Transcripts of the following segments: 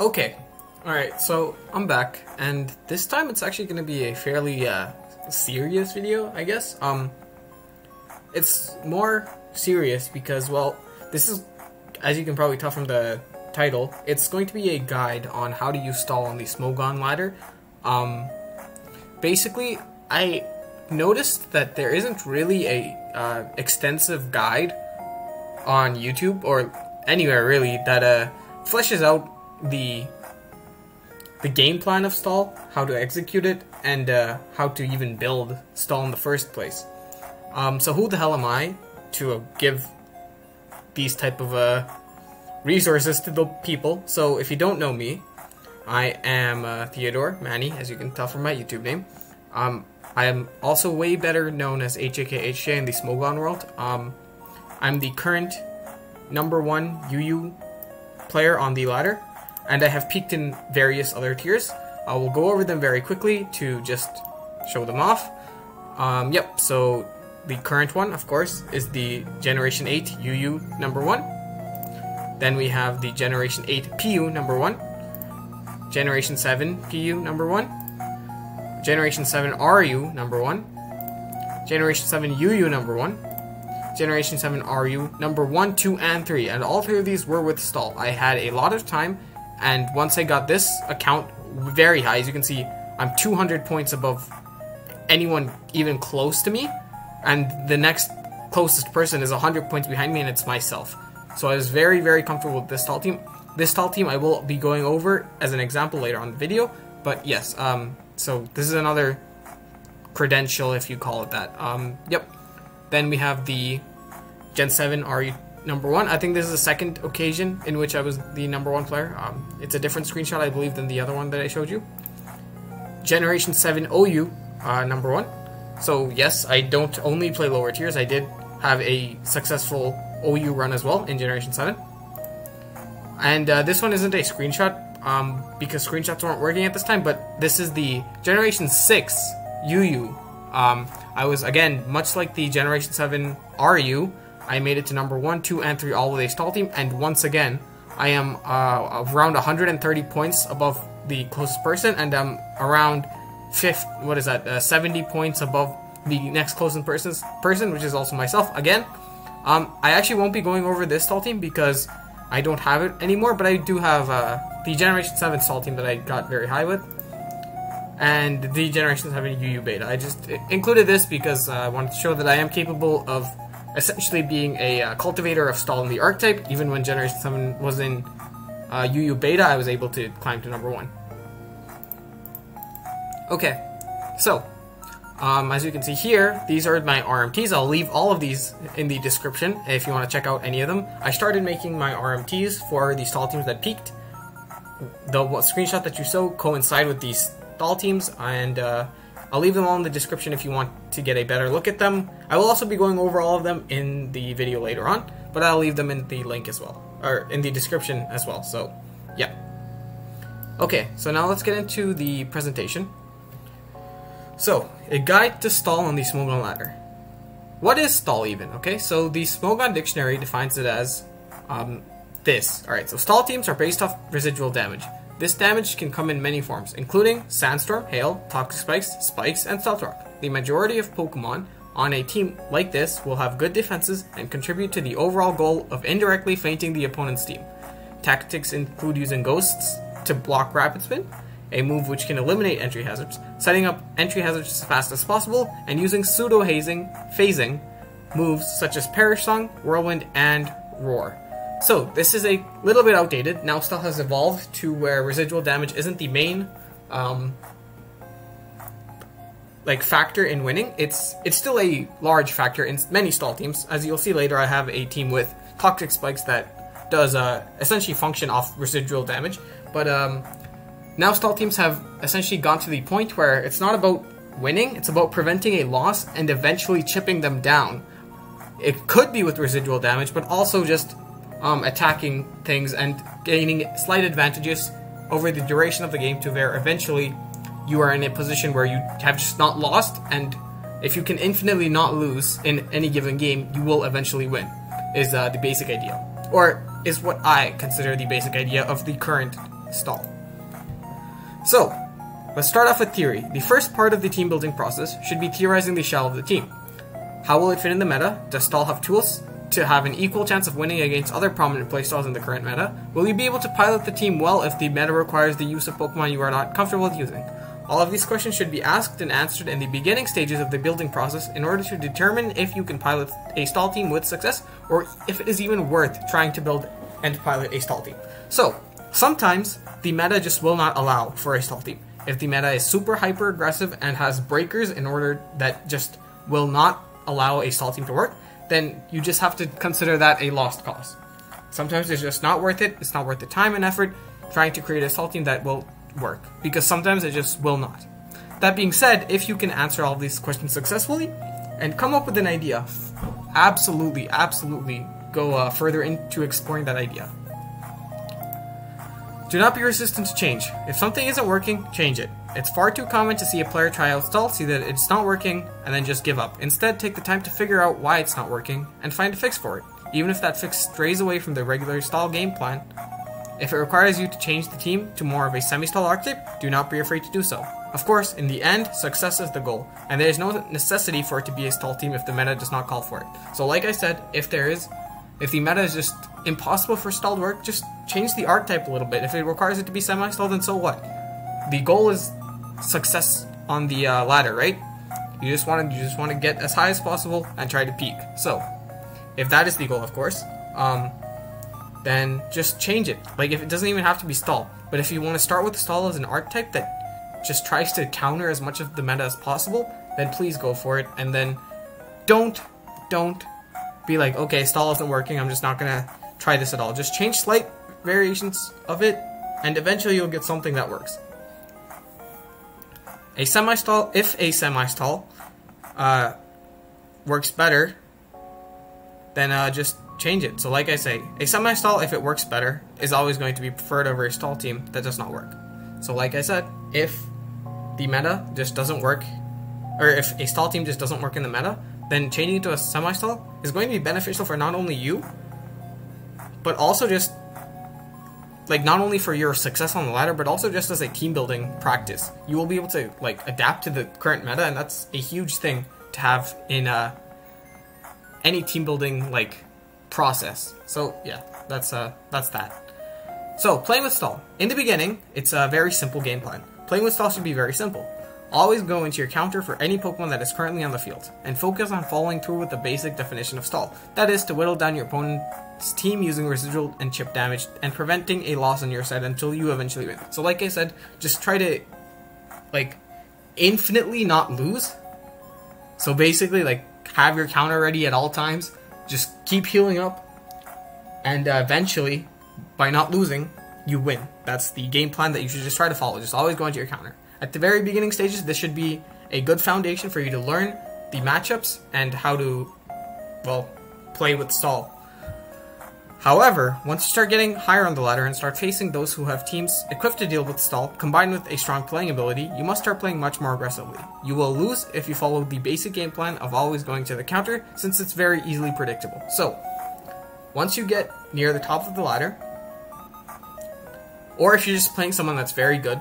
Okay, alright, so I'm back, and this time it's actually going to be a fairly serious video, I guess. It's more serious because, well, this is, as you can probably tell from the title, it's going to be a guide on how to use stall on the Smogon ladder. Basically, I noticed that there isn't really a extensive guide on YouTube, or anywhere really, that fleshes out the game plan of stall, how to execute it, and how to even build stall in the first place. So who the hell am I to give these type of resources to the people? So if you don't know me, I am Theodore Manny, as you can tell from my YouTube name. I am also way better known as HAKHJ in the Smogon world. I'm the current #1 UU player on the ladder, and I have peaked in various other tiers. I will go over them very quickly to just show them off. Yep, so the current one, of course, is the Generation 8 UU #1. Then we have the Generation 8 PU #1. Generation 7 PU #1. Generation 7 RU #1. Generation 7 UU #1. Generation 7 RU #1, 2, and 3. And all three of these were with stall. I had a lot of time, and once I got this account very high, as you can see, I'm 200 points above anyone even close to me, and the next closest person is 100 points behind me, and it's myself. So I was very, very comfortable with this stall team. This stall team I will be going over as an example later on in the video, but yes, so this is another credential, if you call it that. Yep. Then we have the Gen 7 RU #1. I think this is the second occasion in which I was the #1 player. It's a different screenshot, I believe, than the other one that I showed you. Generation 7 OU #1. So yes, I don't only play lower tiers. I did have a successful OU run as well in Generation 7. And this one isn't a screenshot because screenshots weren't working at this time, but this is the Generation 6 UU. I was, again, much like the Generation 7 RU, I made it to #1, 2, and 3 all with a stall team, and once again, I am around 130 points above the closest person, and I'm around 70 points above the next closest person, which is also myself, again. I actually won't be going over this stall team because I don't have it anymore, but I do have the Generation 7 stall team that I got very high with, and the Generation 7 UU beta. I just included this because I wanted to show that I am capable of essentially being a cultivator of stall in the archetype. Even when Generation 7 was in UU beta, I was able to climb to #1. Okay, so as you can see here, these are my RMTs. I'll leave all of these in the description if you want to check out any of them. I started making my RMTs for the stall teams that peaked. The screenshot that you saw coincide with these stall teams, and I'll leave them all in the description if you want to get a better look at them. I will also be going over all of them in the video later on, but I'll leave them in the link as well, or in the description as well, so yeah. Okay, so now let's get into the presentation. So, a guide to stall on the Smogon ladder. What is stall even? Okay, so the Smogon dictionary defines it as this. Alright, so stall teams are based off residual damage. This damage can come in many forms, including sandstorm, hail, toxic spikes, and stealth rock. The majority of Pokemon on a team like this will have good defenses and contribute to the overall goal of indirectly fainting the opponent's team. Tactics include using ghosts to block rapid spin, a move which can eliminate entry hazards, setting up entry hazards as fast as possible, and using phasing moves such as Perish Song, Whirlwind, and Roar. So, this is a little bit outdated. Now stall has evolved to where residual damage isn't the main factor in winning. It's still a large factor in many stall teams. As you'll see later, I have a team with toxic spikes that does essentially function off residual damage. But now stall teams have essentially gone to the point where it's not about winning, it's about preventing a loss and eventually chipping them down. It could be with residual damage, but also just attacking things and gaining slight advantages over the duration of the game to where eventually you are in a position where you have just not lost, and if you can infinitely not lose in any given game, you will eventually win, is the basic idea. Or is what I consider the basic idea of the current stall. So, let's start off with theory. The first part of the team building process should be theorizing the shell of the team. How will it fit in the meta? Does stall have tools to have an equal chance of winning against other prominent playstyles in the current meta? Will you be able to pilot the team well if the meta requires the use of Pokemon you are not comfortable with using? All of these questions should be asked and answered in the beginning stages of the building process in order to determine if you can pilot a stall team with success, or if it is even worth trying to build and pilot a stall team. So, sometimes the meta just will not allow for a stall team. If the meta is super hyper aggressive and has breakers in order that just will not allow a stall team to work, then you just have to consider that a lost cause. Sometimes it's just not worth it. It's not worth the time and effort trying to create a stall team that will work, because sometimes it just will not. That being said, if you can answer all of these questions successfully and come up with an idea, absolutely go further into exploring that idea. Do not be resistant to change. If something isn't working, change it. It's far too common to see a player try out stall, see that it's not working, and then just give up. Instead, take the time to figure out why it's not working and find a fix for it, even if that fix strays away from the regular stall game plan. If it requires you to change the team to more of a semi-stall archetype, do not be afraid to do so. Of course, in the end, success is the goal, and there is no necessity for it to be a stall team if the meta does not call for it. So like I said, if the meta is just impossible for stalled work, just change the archetype a little bit. If it requires it to be semi-stall, then so what? The goal is success on the ladder, right? You just want to get as high as possible and try to peak. So, if that is the goal, of course, then just change it. Like, if it doesn't even have to be stall, but if you want to start with stall as an archetype that just tries to counter as much of the meta as possible, then please go for it. And then don't be like, okay, stall isn't working, I'm just not gonna try this at all. Just change slight variations of it, and eventually you'll get something that works. If a semi-stall works better, then just change it. So like I say, a semi-stall, if it works better, is always going to be preferred over a stall team that does not work. So like I said, if the meta just doesn't work, or if a stall team just doesn't work in the meta, then changing it to a semi-stall is going to be beneficial for not only you, but also just, like, not only for your success on the ladder, but also just as a team building practice. You will be able to, like, adapt to the current meta, and that's a huge thing to have in any team building, like, process. So yeah, that's that. So, playing with stall. In the beginning, it's a very simple game plan. Playing with stall should be very simple. Always go into your counter for any Pokemon that is currently on the field, and focus on following through with the basic definition of stall. That is, to whittle down your opponent's team using residual and chip damage, and preventing a loss on your side until you eventually win. So like I said, just try to, like, infinitely not lose. So basically, like, have your counter ready at all times, just keep healing up, and eventually, by not losing, you win. That's the game plan that you should just try to follow. Just always go into your counter. At the very beginning stages, this should be a good foundation for you to learn the matchups and how to, well, play with stall. However, once you start getting higher on the ladder and start facing those who have teams equipped to deal with stall, combined with a strong playing ability, you must start playing much more aggressively. You will lose if you follow the basic game plan of always going to the counter, since it's very easily predictable. So, once you get near the top of the ladder, or if you're just playing someone that's very good,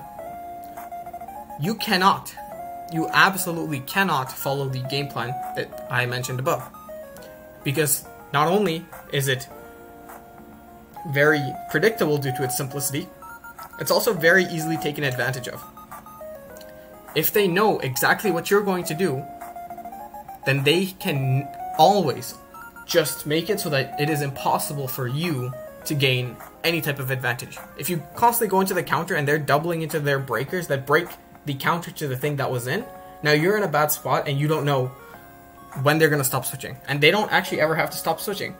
you absolutely cannot follow the game plan that I mentioned above. Because not only is it very predictable due to its simplicity, it's also very easily taken advantage of. If they know exactly what you're going to do, then they can always just make it so that it is impossible for you to gain any type of advantage. If you constantly go into the counter and they're doubling into their breakers that break the counter to the thing that was in, now you're in a bad spot and you don't know when they're going to stop switching. And they don't actually ever have to stop switching.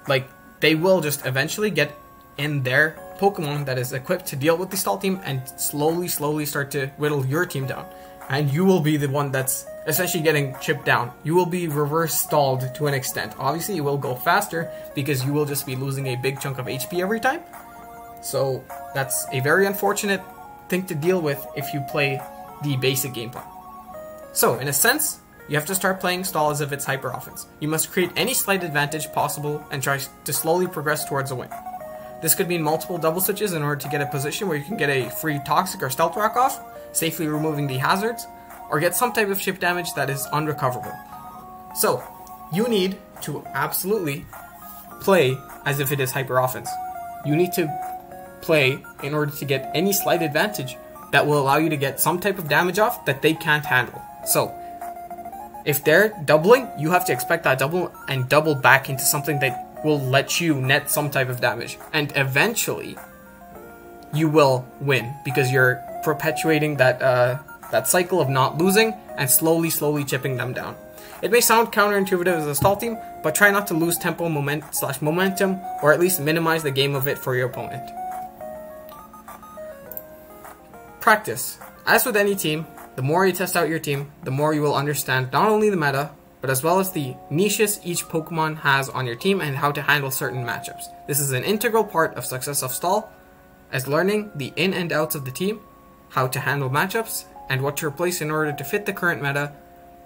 Like, they will just eventually get in their Pokemon that is equipped to deal with the stall team and slowly start to whittle your team down. And you will be the one that's essentially getting chipped down. You will be reverse stalled to an extent. Obviously, it will go faster because you will just be losing a big chunk of HP every time. So that's a very unfortunate thing to deal with if you play the basic game plan. So, in a sense, you have to start playing stall as if it's hyper offense. You must create any slight advantage possible and try to slowly progress towards a win. This could mean multiple double switches in order to get a position where you can get a free Toxic or Stealth Rock off, safely removing the hazards, or get some type of chip damage that is unrecoverable. So, you need to absolutely play as if it is hyper offense. You need to play in order to get any slight advantage that will allow you to get some type of damage off that they can't handle. So, if they're doubling, you have to expect that double and double back into something that will let you net some type of damage. And eventually, you will win because you're perpetuating that cycle of not losing and slowly chipping them down. It may sound counterintuitive as a stall team, but try not to lose tempo, momentum, or at least minimize the game of it for your opponent. Practice. As with any team, the more you test out your team, the more you will understand not only the meta, but as well as the niches each Pokemon has on your team and how to handle certain matchups. This is an integral part of success of stall, as learning the in and outs of the team, how to handle matchups, and what to replace in order to fit the current meta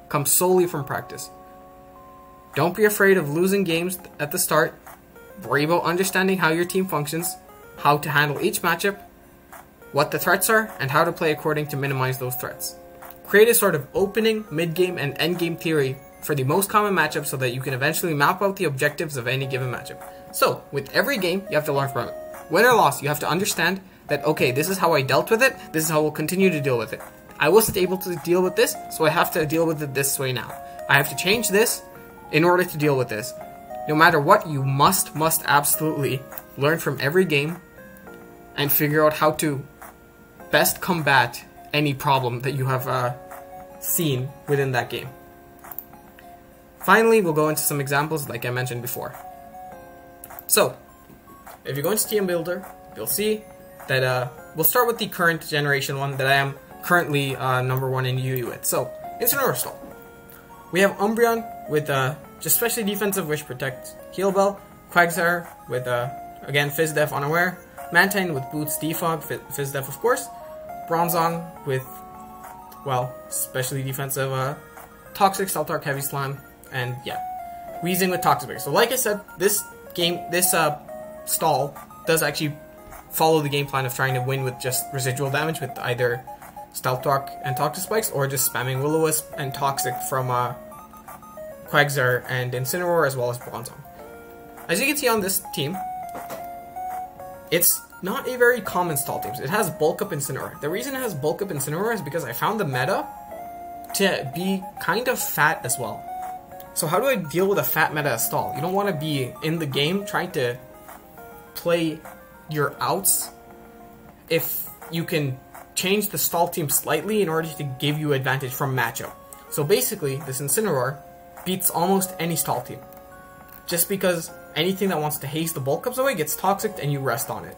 comes solely from practice. Don't be afraid of losing games at the start. Worry about understanding how your team functions, how to handle each matchup, what the threats are, and how to play according to minimize those threats. Create a sort of opening, mid-game, and end-game theory for the most common matchup so that you can eventually map out the objectives of any given matchup. So, with every game, you have to learn from it. Win or loss, you have to understand that, okay, this is how I dealt with it, this is how we'll continue to deal with it. I wasn't able to deal with this, so I have to deal with it this way now. I have to change this in order to deal with this. No matter what, you must absolutely learn from every game and figure out how to best combat any problem that you have seen within that game. Finally, we'll go into some examples like I mentioned before. So, if you go into Team Builder, you'll see that we'll start with the current generation one that I am currently number 1 in UU with. So, Incineroar Stall. We have Umbreon with just specially defensive, which protects Heal Bell. Quagsire with, again, Fizz Def Unaware. Mantine with Boots Defog, Fizz Def of course. Bronzong with, well, specially defensive, Toxic, Stealth Rock, Heavy Slam, and yeah, Weezing with Toxic Berry. So like I said, this stall does actually follow the game plan of trying to win with just residual damage with either Stealth Rock and Toxic Spikes, or just spamming Will-O-Wisp and Toxic from Quagsire and Incineroar, as well as Bronzong. As you can see on this team, it's not a very common stall team. It has Bulk Up Incineroar. The reason it has Bulk Up Incineroar is because I found the meta to be kind of fat as well. So how do I deal with a fat meta stall? You don't want to be in the game trying to play your outs if you can change the stall team slightly in order to give you advantage from matchup. So basically, this Incineroar beats almost any stall team. Just because anything that wants to haste the bulk ups away gets toxic and you rest on it.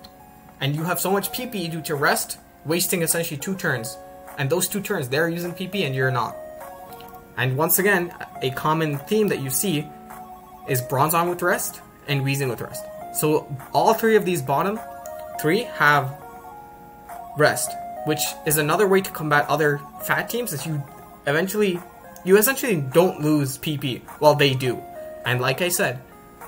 And you have so much PP due to rest, wasting essentially 2 turns. And those 2 turns, they're using PP and you're not. And once again, a common theme that you see is Bronzong with rest and Weezing with rest. So all 3 of these bottom 3 have rest, which is another way to combat other fat teams, that you essentially don't lose PP while they do. And like I said,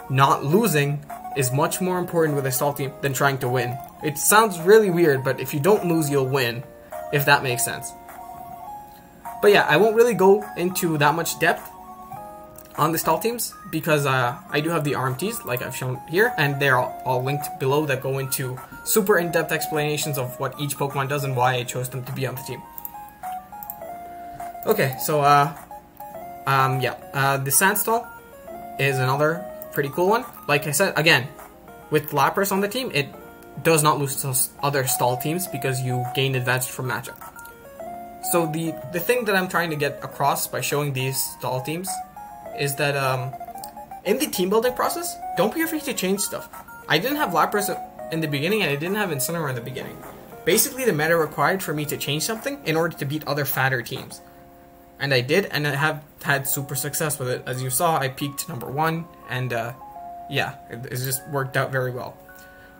not losing is much more important with a stall team than trying to win. It sounds really weird, but if you don't lose, you'll win, if that makes sense. But yeah, I won't really go into that much depth on the stall teams, because I do have the RMTs, like I've shown here, and they're all linked below that go into super in-depth explanations of what each Pokemon does and why I chose them to be on the team. Okay, so, the Sand Stall is another pretty cool one. Like I said, again, with Lapras on the team, it does not lose to other stall teams because you gain advantage from matchup. So the thing that I'm trying to get across by showing these stall teams is that in the team building process, don't be afraid to change stuff. I didn't have Lapras in the beginning, and I didn't have Incineroar in the beginning. Basically, the meta required for me to change something in order to beat other fatter teams. And I did, and I have had super success with it. As you saw, I peaked number 1, and yeah, it just worked out very well.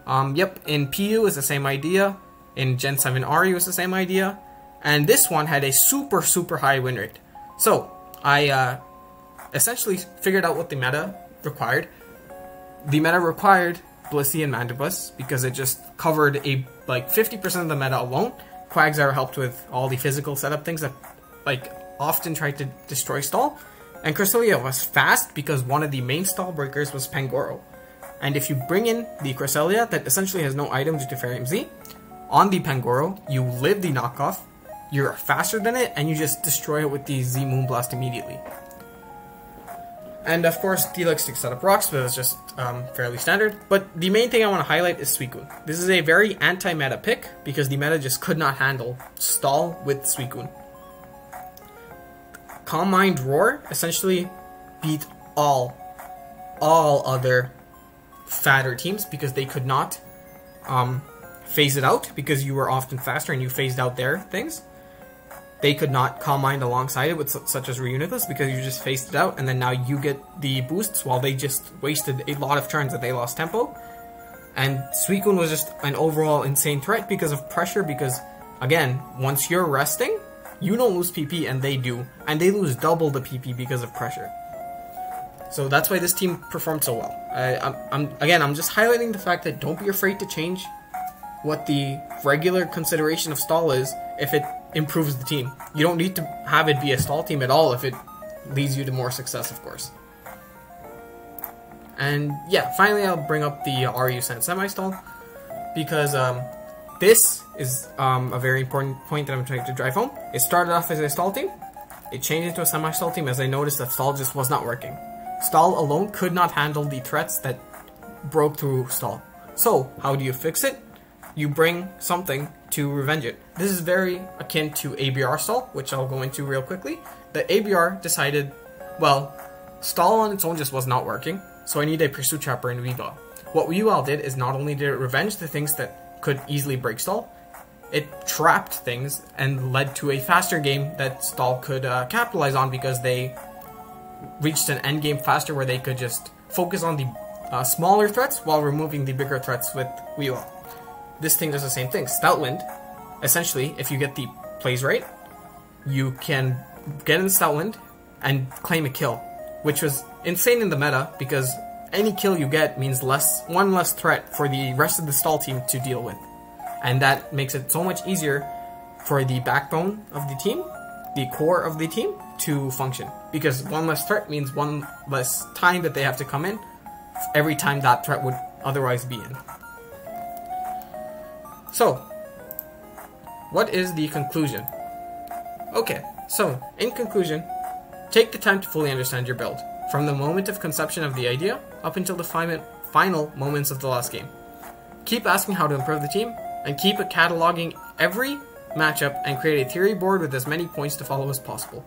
Yep, in PU is the same idea. In Gen 7 RU is the same idea. And this one had a super high win rate. So, I essentially figured out what the meta required. The meta required Blissey and Mandibus because it just covered a like 50% of the meta alone. Quagsire helped with all the physical setup things that like often tried to destroy stall. And Cresselia was fast because one of the main stall breakers was Pangoro. And if you bring in the Cresselia that essentially has no item due to Fairy Z, on the Pangoro, you live the knockoff, you're faster than it, and you just destroy it with the Z Moonblast immediately. And of course, Telix to set up rocks, but it's just fairly standard. But the main thing I want to highlight is Suicune. This is a very anti-meta pick because the meta just could not handle stall with Suicune. Calm Mind Roar essentially beat all other fatter teams because they could not phase it out because you were often faster and you phased out their things. They could not Calm Mind alongside it with such as Reuniclus because you just phased it out and then now you get the boosts while they just wasted a lot of turns that they lost tempo. And Suicune was just an overall insane threat because of pressure because, again, once you're resting, you don't lose PP and they do. And they lose double the PP because of pressure. So that's why this team performed so well. I'm just highlighting the fact that don't be afraid to change what the regular consideration of stall is if it improves the team. You don't need to have it be a stall team at all if it leads you to more success, of course. And yeah, finally I'll bring up the RU Sand semi-stall because this is a very important point that I'm trying to drive home. It started off as a stall team, it changed into a semi-stall team as I noticed that stall just was not working. Stall alone could not handle the threats that broke through stall. So, how do you fix it? You bring something to revenge it. This is very akin to ABR stall, which I'll go into real quickly. The ABR decided, well, stall on its own just was not working, so I need a Pursuit Trapper in Weavile. What Weavile did is not only did it revenge the things that could easily break stall, it trapped things and led to a faster game that stall could capitalize on because they reached an end game faster where they could just focus on the smaller threats while removing the bigger threats with Weavile. This thing does the same thing. Stoutland, essentially, if you get the plays right, you can get in Stoutland and claim a kill, which was insane in the meta because any kill you get means one less threat for the rest of the stall team to deal with. And that makes it so much easier for the backbone of the team, the core of the team, to function. Because one less threat means one less time that they have to come in every time that threat would otherwise be in. So, what is the conclusion? Okay, so, in conclusion, take the time to fully understand your build, from the moment of conception of the idea, up until the final moments of the last game. Keep asking how to improve the team, and keep cataloging every matchup and create a theory board with as many points to follow as possible.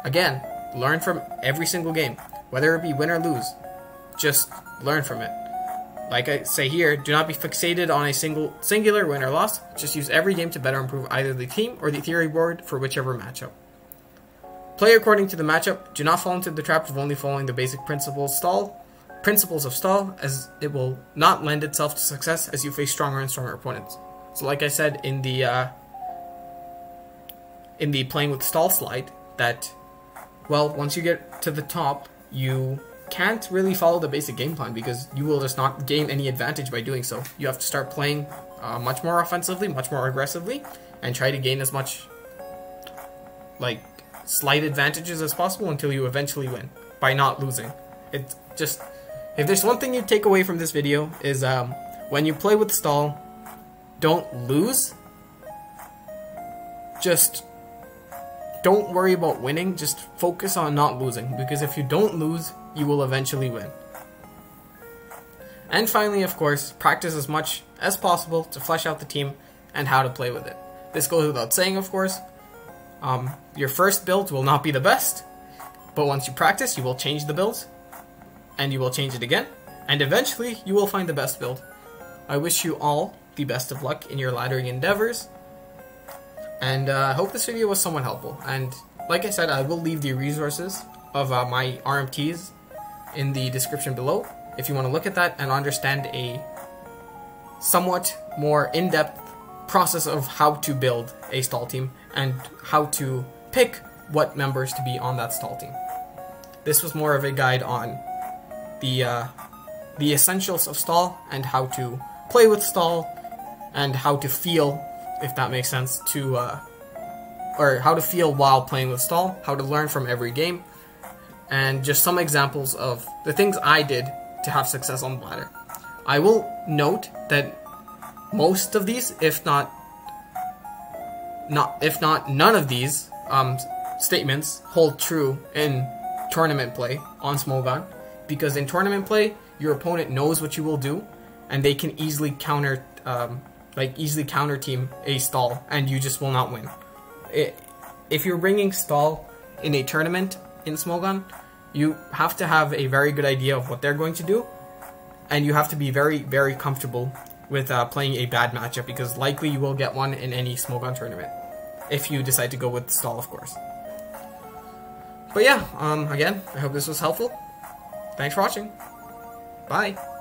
Again, learn from every single game, whether it be win or lose, just learn from it. Like I say here, do not be fixated on a singular win or loss, just use every game to better improve either the team or the theory board for whichever matchup. Play according to the matchup, do not fall into the trap of only following the basic principles of stall, as it will not lend itself to success as you face stronger and stronger opponents. So like I said in the playing with stall slide, that, well, once you get to the top, you can't really follow the basic game plan because you will just not gain any advantage by doing so. You have to start playing much more offensively, much more aggressively, and try to gain as much like slight advantages as possible until you eventually win by not losing. It's just, if there's one thing you take away from this video is when you play with stall, don't lose. Just don't worry about winning, just focus on not losing, because if you don't lose, you will eventually win. And finally, of course, practice as much as possible to flesh out the team and how to play with it. This goes without saying, of course. Your first build will not be the best, but once you practice, you will change the builds, and you will change it again, and eventually you will find the best build. I wish you all the best of luck in your laddering endeavors, and I hope this video was somewhat helpful. And like I said, I will leave the resources of my RMTs in the description below if you want to look at that and understand a somewhat more in-depth process of how to build a stall team and how to pick what members to be on that stall team. This was more of a guide on the the essentials of stall and how to play with stall and how to feel, if that makes sense, or how to feel while playing with stall, how to learn from every game, and just some examples of the things I did to have success on the ladder. I will note that most of these, if not none of these statements hold true in tournament play on Smogon, because in tournament play, your opponent knows what you will do, and they can easily counter team a stall, and you just will not win. If you're bringing stall in a tournament in Smogon, you have to have a very good idea of what they're going to do, and you have to be very, very comfortable with playing a bad matchup, because likely you will get one in any Smogon tournament, if you decide to go with stall, of course. But yeah, again, I hope this was helpful. Thanks for watching. Bye.